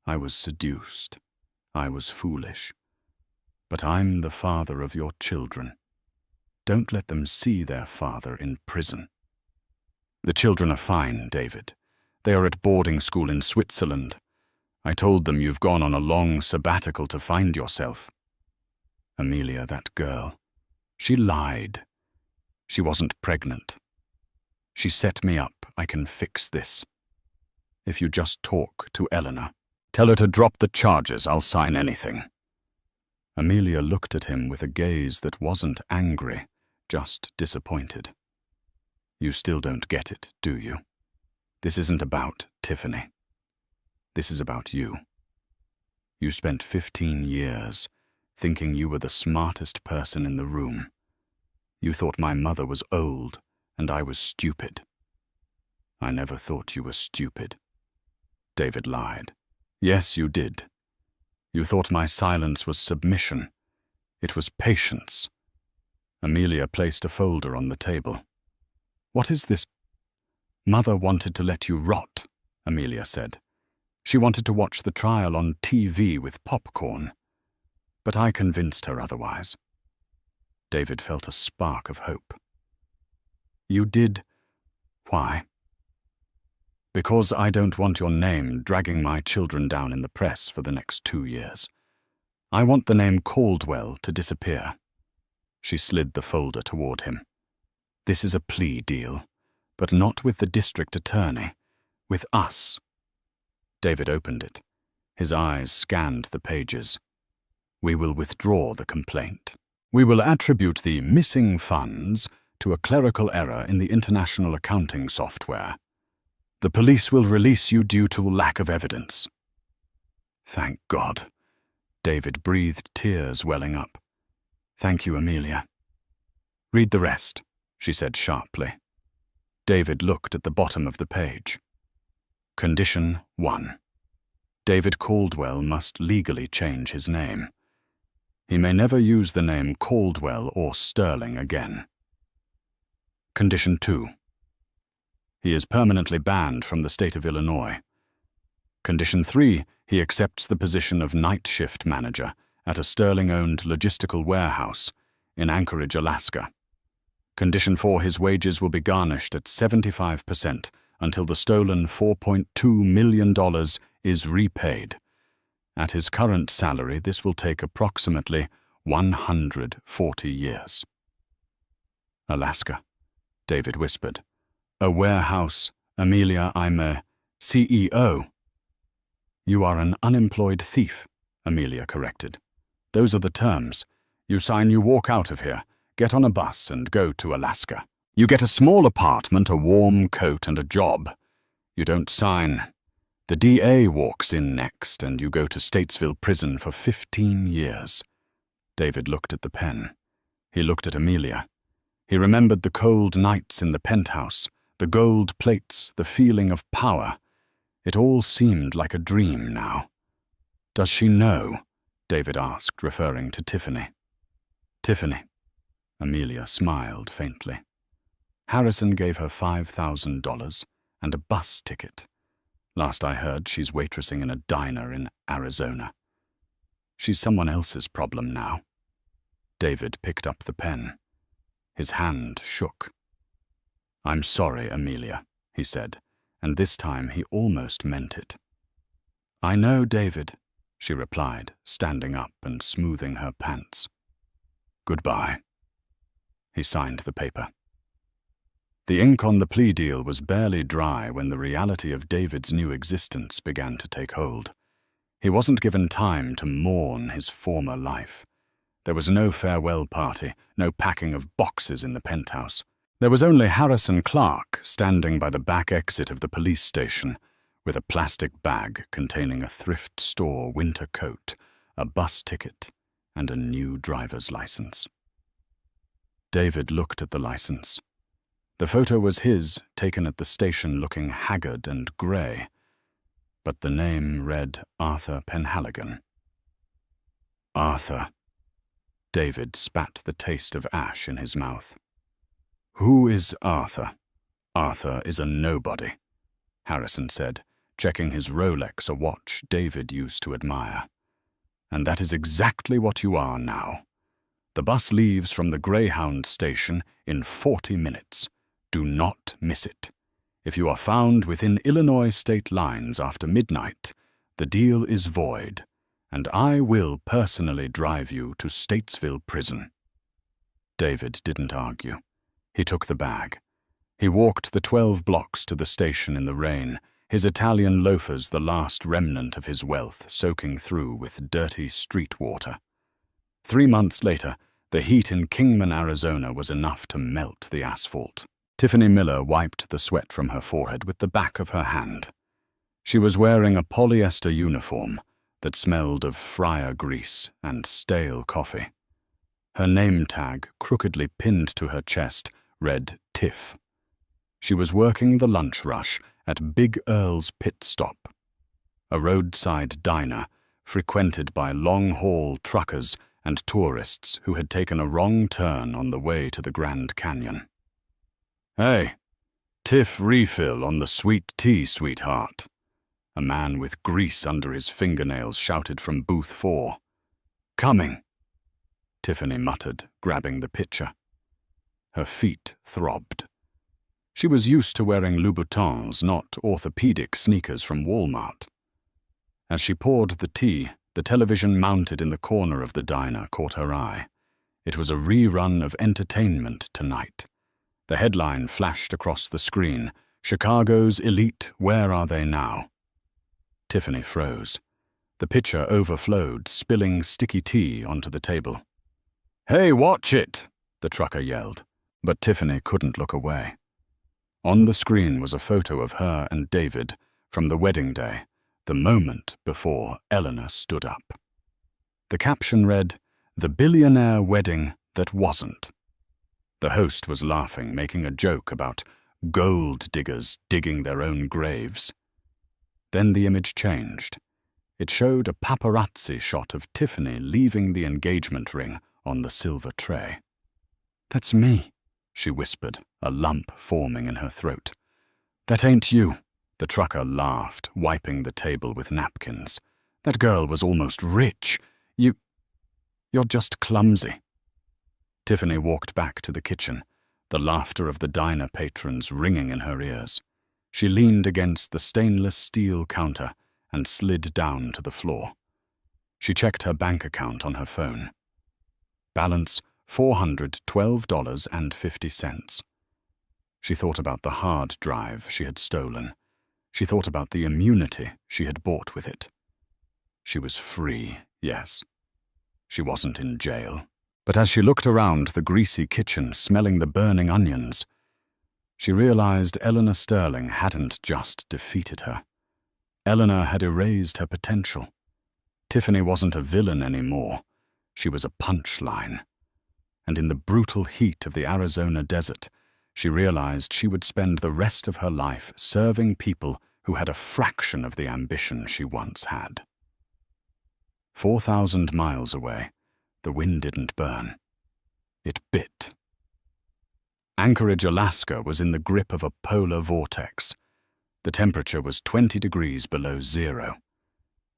"I was seduced. I was foolish. But I'm the father of your children. Don't let them see their father in prison." "The children are fine, David. They are at boarding school in Switzerland. I told them you've gone on a long sabbatical to find yourself." "Amelia, that girl. She lied. She wasn't pregnant. She set me up. I can fix this. If you just talk to Eleanor, tell her to drop the charges, I'll sign anything." Amelia looked at him with a gaze that wasn't angry, just disappointed. "You still don't get it, do you? This isn't about Tiffany. This is about you. You spent 15 years thinking you were the smartest person in the room. You thought my mother was old and I was stupid." "I never thought you were stupid." David lied. "Yes, you did. You thought my silence was submission. It was patience." Amelia placed a folder on the table. "What is this?" "Mother wanted to let you rot," Amelia said. "She wanted to watch the trial on TV with popcorn. But I convinced her otherwise." David felt a spark of hope. "You did? Why?" "Because I don't want your name dragging my children down in the press for the next 2 years. I want the name Caldwell to disappear." She slid the folder toward him. "This is a plea deal, but not with the district attorney. With us." David opened it. His eyes scanned the pages. "We will withdraw the complaint. We will attribute the missing funds to a clerical error in the international accounting software. The police will release you due to lack of evidence." "Thank God." David breathed, tears welling up. "Thank you, Amelia." "Read the rest," she said sharply. David looked at the bottom of the page. Condition 1. David Caldwell must legally change his name. He may never use the name Caldwell or Sterling again. Condition 2. He is permanently banned from the state of Illinois. Condition 3. He accepts the position of night shift manager at a Sterling-owned logistical warehouse in Anchorage, Alaska. Condition 4. His wages will be garnished at 75% until the stolen $4.2 million is repaid. At his current salary, this will take approximately 140 years. "Alaska," David whispered. "A warehouse. Amelia, I'm a CEO." "You are an unemployed thief," Amelia corrected. "Those are the terms. You sign, you walk out of here, get on a bus and go to Alaska. You get a small apartment, a warm coat and a job. You don't sign. The DA walks in next and you go to Statesville prison for 15 years. David looked at the pen. He looked at Amelia. He remembered the cold nights in the penthouse, the gold plates, the feeling of power. It all seemed like a dream now. "Does she know?" David asked, referring to Tiffany. "Tiffany." Amelia smiled faintly. "Harrison gave her $5,000 and a bus ticket. Last I heard, she's waitressing in a diner in Arizona. She's someone else's problem now." David picked up the pen. His hand shook. "I'm sorry, Amelia," he said, and this time he almost meant it. "I know, David," she replied, standing up and smoothing her pants. "Goodbye." He signed the paper. The ink on the plea deal was barely dry when the reality of David's new existence began to take hold. He wasn't given time to mourn his former life. There was no farewell party, no packing of boxes in the penthouse. There was only Harrison Clark standing by the back exit of the police station with a plastic bag containing a thrift store winter coat, a bus ticket, and a new driver's license. David looked at the license. The photo was his, taken at the station looking haggard and grey, but the name read Arthur Penhaligon. Arthur. David spat the taste of ash in his mouth. Who is Arthur? Arthur is a nobody, Harrison said, checking his Rolex, a watch David used to admire. And that is exactly what you are now. The bus leaves from the Greyhound station in 40 minutes. Do not miss it. If you are found within Illinois state lines after midnight, the deal is void, and I will personally drive you to Statesville Prison. David didn't argue. He took the bag. He walked the 12 blocks to the station in the rain, his Italian loafers the last remnant of his wealth soaking through with dirty street water. 3 months later, the heat in Kingman, Arizona was enough to melt the asphalt. Tiffany Miller wiped the sweat from her forehead with the back of her hand. She was wearing a polyester uniform that smelled of fryer grease and stale coffee. Her name tag, crookedly pinned to her chest, read Tiff. She was working the lunch rush at Big Earl's Pit Stop, a roadside diner frequented by long-haul truckers and tourists who had taken a wrong turn on the way to the Grand Canyon. Hey, Tiff refill on the sweet tea, sweetheart. A man with grease under his fingernails shouted from booth 4. Coming, Tiffany muttered, grabbing the pitcher. Her feet throbbed. She was used to wearing Louboutins, not orthopedic sneakers from Walmart. As she poured the tea, the television mounted in the corner of the diner caught her eye. It was a rerun of Entertainment Tonight. The headline flashed across the screen, Chicago's elite, where are they now? Tiffany froze. The pitcher overflowed, spilling sticky tea onto the table. Hey, watch it, the trucker yelled, but Tiffany couldn't look away. On the screen was a photo of her and David from the wedding day, the moment before Eleanor stood up. The caption read, "The billionaire wedding that wasn't." The host was laughing, making a joke about gold diggers digging their own graves. Then the image changed. It showed a paparazzi shot of Tiffany leaving the engagement ring on the silver tray. That's me, she whispered, a lump forming in her throat. That ain't you, the trucker laughed, wiping the table with napkins. That girl was almost rich. You're just clumsy. Tiffany walked back to the kitchen, the laughter of the diner patrons ringing in her ears. She leaned against the stainless steel counter and slid down to the floor. She checked her bank account on her phone. Balance $412.50. She thought about the hard drive she had stolen. She thought about the immunity she had bought with it. She was free, yes. She wasn't in jail. But as she looked around the greasy kitchen, smelling the burning onions, she realized Eleanor Sterling hadn't just defeated her. Eleanor had erased her potential. Tiffany wasn't a villain anymore. She was a punchline. And in the brutal heat of the Arizona desert, she realized she would spend the rest of her life serving people who had a fraction of the ambition she once had. 4,000 miles away, the wind didn't burn. It bit. Anchorage, Alaska was in the grip of a polar vortex. The temperature was 20 degrees below zero.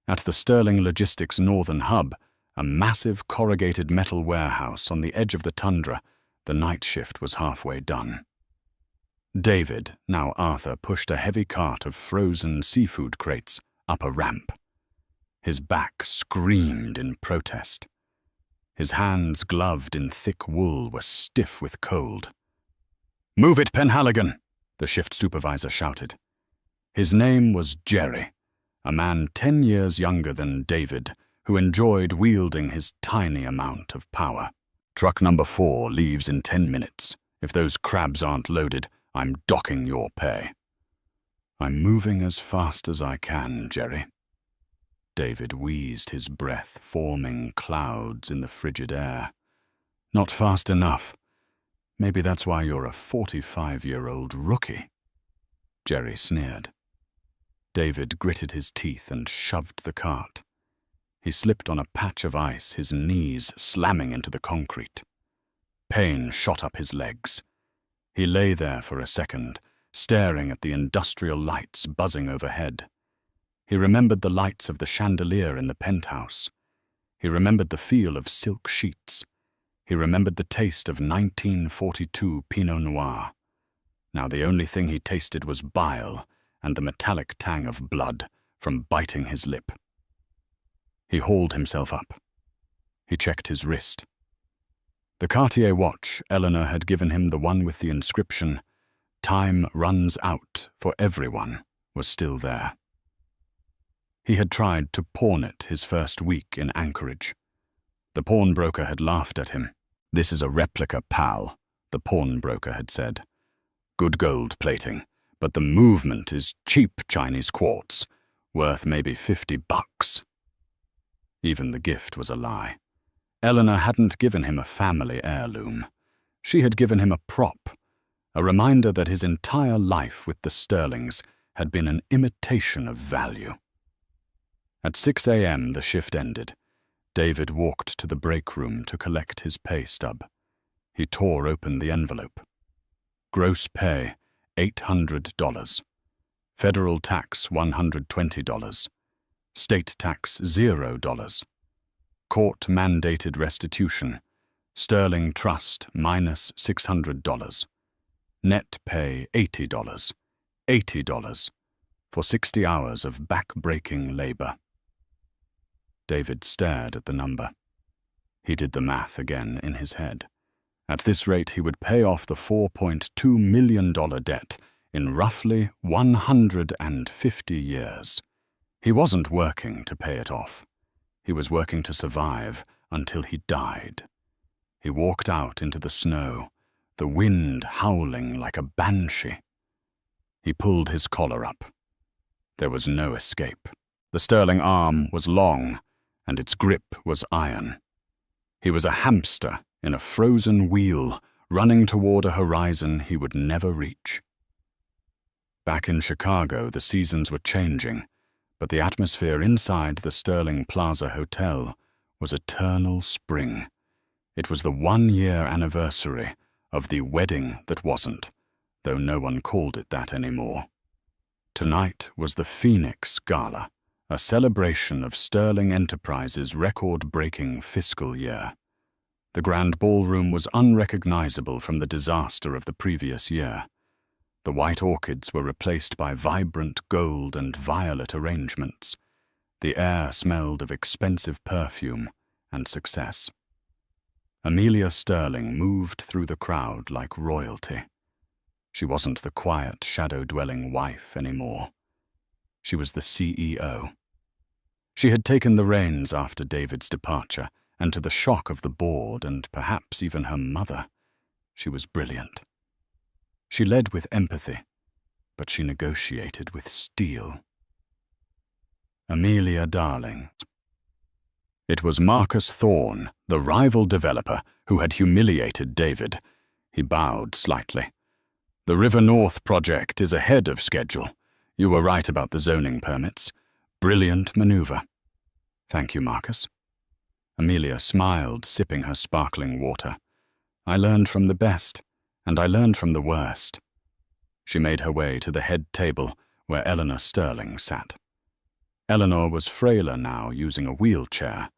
At the Sterling Logistics Northern Hub, a massive corrugated metal warehouse on the edge of the tundra, the night shift was halfway done. David, now Arthur, pushed a heavy cart of frozen seafood crates up a ramp. His back screamed in protest. His hands, gloved in thick wool, were stiff with cold. "Move it, Penhaligon!" the shift supervisor shouted. His name was Jerry, a man 10 years younger than David, who enjoyed wielding his tiny amount of power. Truck number 4 leaves in 10 minutes. If those crabs aren't loaded, I'm docking your pay. I'm moving as fast as I can, Jerry. David wheezed, his breath forming clouds in the frigid air. Not fast enough. Maybe that's why you're a 45-year-old rookie. Jerry sneered. David gritted his teeth and shoved the cart. He slipped on a patch of ice, his knees slamming into the concrete. Pain shot up his legs. He lay there for a second, staring at the industrial lights buzzing overhead. He remembered the lights of the chandelier in the penthouse. He remembered the feel of silk sheets. He remembered the taste of 1942 Pinot Noir. Now the only thing he tasted was bile and the metallic tang of blood from biting his lip. He hauled himself up. He checked his wrist. The Cartier watch Eleanor had given him, the one with the inscription, "Time runs out for everyone," was still there. He had tried to pawn it his first week in Anchorage. The pawnbroker had laughed at him. "This is a replica, pal," the pawnbroker had said. "Good gold plating, but the movement is cheap Chinese quartz, worth maybe $50. Even the gift was a lie. Eleanor hadn't given him a family heirloom. She had given him a prop, a reminder that his entire life with the Sterlings had been an imitation of value. At 6 a.m. the shift ended. David walked to the break room to collect his pay stub. He tore open the envelope. Gross pay, $800. Federal tax, $120. State tax, $0. Court-mandated restitution. Sterling trust, minus $600. Net pay, $80. $80 for 60 hours of back-breaking labor. David stared at the number. He did the math again in his head. At this rate, he would pay off the $4.2 million debt in roughly 150 years. He wasn't working to pay it off. He was working to survive until he died. He walked out into the snow, the wind howling like a banshee. He pulled his collar up. There was no escape. The Sterling arm was long, and its grip was iron. He was a hamster in a frozen wheel, running toward a horizon he would never reach. Back in Chicago, the seasons were changing, but the atmosphere inside the Sterling Plaza Hotel was eternal spring. It was the 1-year anniversary of the wedding that wasn't, though no one called it that anymore. Tonight was the Phoenix Gala, a celebration of Sterling Enterprises' record-breaking fiscal year. The grand ballroom was unrecognizable from the disaster of the previous year. The white orchids were replaced by vibrant gold and violet arrangements. The air smelled of expensive perfume and success. Amelia Sterling moved through the crowd like royalty. She wasn't the quiet, shadow-dwelling wife anymore. She was the CEO. She had taken the reins after David's departure, and to the shock of the board and perhaps even her mother, she was brilliant. She led with empathy, but she negotiated with steel. Amelia Darling. It was Marcus Thorne, the rival developer, who had humiliated David. He bowed slightly. "The River North project is ahead of schedule. You were right about the zoning permits. Brilliant maneuver." "Thank you, Marcus." Amelia smiled, sipping her sparkling water. "I learned from the best, and I learned from the worst." She made her way to the head table where Eleanor Sterling sat. Eleanor was frailer now, using a wheelchair,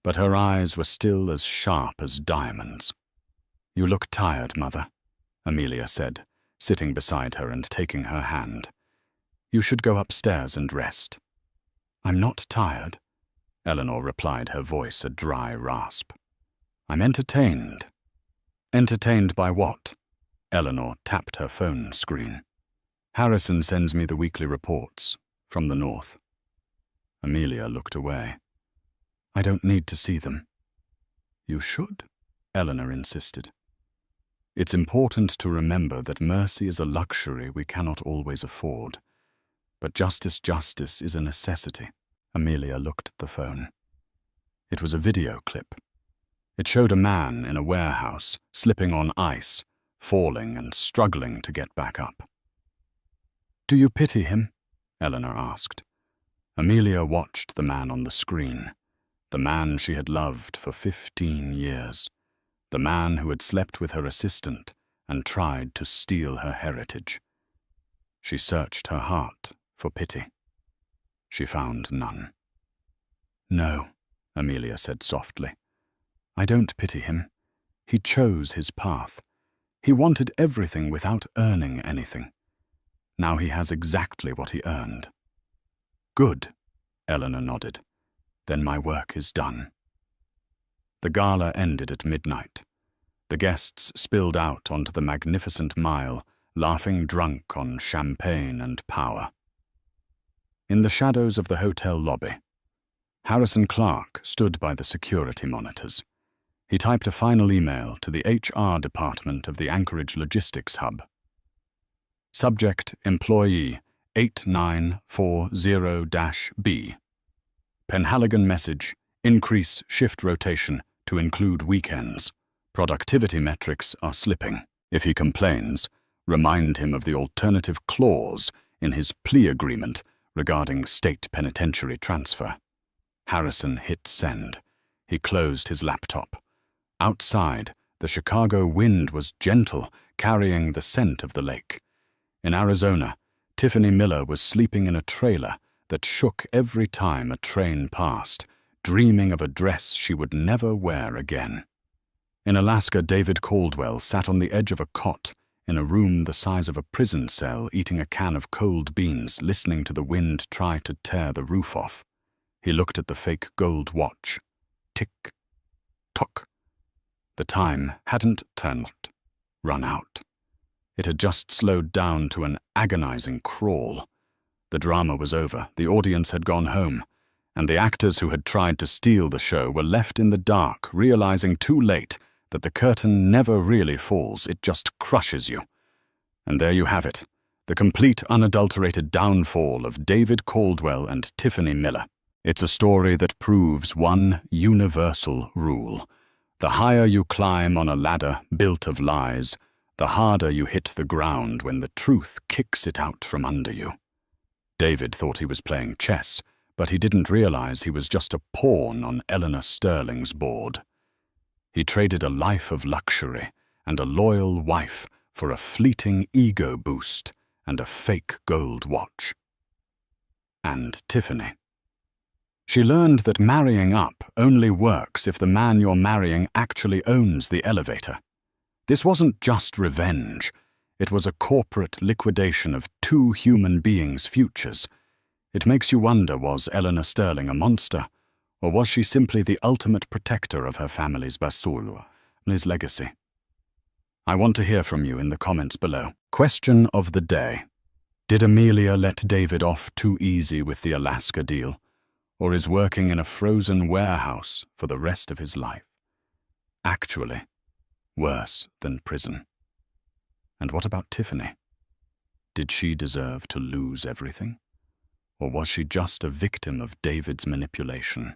but her eyes were still as sharp as diamonds. "You look tired, Mother," Amelia said, sitting beside her and taking her hand. "You should go upstairs and rest." "I'm not tired," Eleanor replied, her voice a dry rasp. "I'm entertained." "Entertained by what?" Eleanor tapped her phone screen. "Harrison sends me the weekly reports from the north." Amelia looked away. I don't need to see them. You should, Eleanor insisted. It's important to remember that mercy is a luxury we cannot always afford. But justice is a necessity. Amelia looked at the phone. It was a video clip. It showed a man in a warehouse, slipping on ice, falling and struggling to get back up. Do you pity him? Eleanor asked. Amelia watched the man on the screen, the man she had loved for 15 years, the man who had slept with her assistant and tried to steal her heritage. She searched her heart for pity. She found none. No, Amelia said softly. I don't pity him. He chose his path. He wanted everything without earning anything. Now he has exactly what he earned. Good, Eleanor nodded. Then my work is done. The gala ended at midnight. The guests spilled out onto the magnificent mile, laughing drunk on champagne and power. In the shadows of the hotel lobby, Harrison Clark stood by the security monitors. He typed a final email to the HR department of the Anchorage Logistics Hub. Subject Employee 8940-B. Penhaligon message, increase shift rotation to include weekends. Productivity metrics are slipping. If he complains, remind him of the alternative clause in his plea agreement regarding state penitentiary transfer. Harrison hit send. He closed his laptop. Outside, the Chicago wind was gentle, carrying the scent of the lake. In Arizona, Tiffany Miller was sleeping in a trailer that shook every time a train passed, dreaming of a dress she would never wear again. In Alaska, David Caldwell sat on the edge of a cot in a room the size of a prison cell, eating a can of cold beans, listening to the wind try to tear the roof off. He looked at the fake gold watch. Tick, tock. The time hadn't run out. It had just slowed down to an agonizing crawl. The drama was over, the audience had gone home, and the actors who had tried to steal the show were left in the dark, realizing too late that the curtain never really falls, it just crushes you. And there you have it, the complete unadulterated downfall of David Caldwell and Tiffany Miller. It's a story that proves one universal rule. The higher you climb on a ladder built of lies, the harder you hit the ground when the truth kicks it out from under you. David thought he was playing chess, but he didn't realize he was just a pawn on Eleanor Sterling's board. He traded a life of luxury and a loyal wife for a fleeting ego boost and a fake gold watch. And Tiffany. She learned that marrying up only works if the man you're marrying actually owns the elevator. This wasn't just revenge. It was a corporate liquidation of two human beings' futures. It makes you wonder, was Eleanor Sterling a monster, or was she simply the ultimate protector of her family's his legacy? I want to hear from you in the comments below. Question of the day. Did Amelia let David off too easy with the Alaska deal, or is working in a frozen warehouse for the rest of his life actually worse than prison? And what about Tiffany? Did she deserve to lose everything? Or was she just a victim of David's manipulation?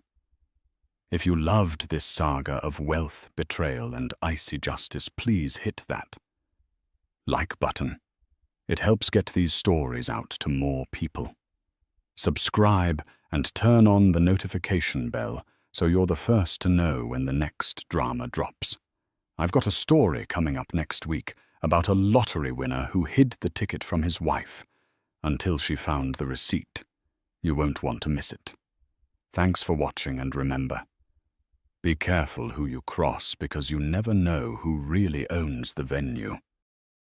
If you loved this saga of wealth, betrayal, and icy justice, please hit that like button. It helps get these stories out to more people. Subscribe and turn on the notification bell so you're the first to know when the next drama drops. I've got a story coming up next week about a lottery winner who hid the ticket from his wife until she found the receipt. You won't want to miss it. Thanks for watching, and remember, be careful who you cross, because you never know who really owns the venue.